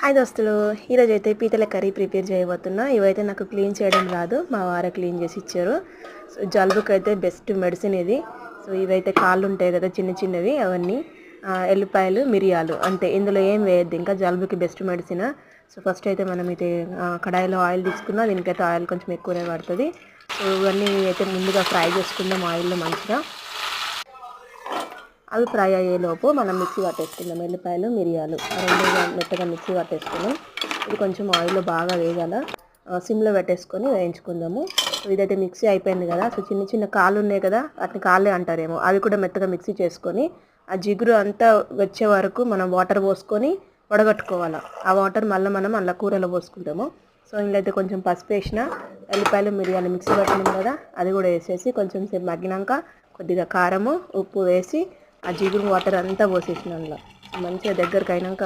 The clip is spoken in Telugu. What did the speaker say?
హాయ్ దోస్తులు, ఈరోజు అయితే పీతల కర్రీ ప్రిపేర్ చేయబోతున్నా. ఇవైతే నాకు క్లీన్ చేయడం రాదు, మా వారే క్లీన్ చేసి ఇచ్చారు. సో జలుబుకి అయితే బెస్ట్ మెడిసిన్ ఇది. సో ఇవైతే కాళ్ళు ఉంటాయి కదా చిన్న చిన్నవి, అవన్నీ ఎల్లిపాయలు, మిరియాలు అంతే, ఇందులో ఏం వేయద్దు. ఇంకా జలుబుకి బెస్ట్ మెడిసిన్. సో ఫస్ట్ అయితే మనం అయితే కడాయిలో ఆయిల్ తీసుకున్నా, దీనికైతే ఆయిల్ కొంచెం ఎక్కువనే పడుతుంది. సో ఇవన్నీ అయితే ముందుగా ఫ్రై చేసుకుందాం ఆయిల్లో మంచిగా. అవి ఫ్రై అయ్యేలోపు మనం మిక్సీ పట్టేసుకుందాం. ఎల్లిపాయలు, మిరియాలు రెండు మెత్తగా మిక్సీ పట్టేసుకుందాం. ఇది కొంచెం ఆయిల్లో బాగా వేగాల, సిమ్లో పెట్టేసుకొని వేయించుకుందాము. ఇదైతే మిక్సీ అయిపోయింది కదా. సో చిన్న చిన్న కాళ్ళు ఉన్నాయి కదా, వాటిని కాళ్ళే అంటారేమో, అవి కూడా మెత్తగా మిక్సీ చేసుకొని ఆ జిగురు అంతా వచ్చే వరకు మనం వాటర్ పోసుకొని వడగట్టుకోవాలి. ఆ వాటర్ మళ్ళీ మనం అలా కూరలో పోసుకుంటాము. సో ఇందులో అయితే కొంచెం పసుపు వేసిన, ఎల్లిపాయలు, మిరియాలు మిక్సీ పట్టినాం కదా, అది కూడా వేసేసి కొంచెం సేపు మగ్గినాక కొద్దిగా కారము, ఉప్పు వేసి ఆ జిగురు వాటర్ అంతా పోసేసిన అందులో మంచిగా దగ్గరకు అయినాక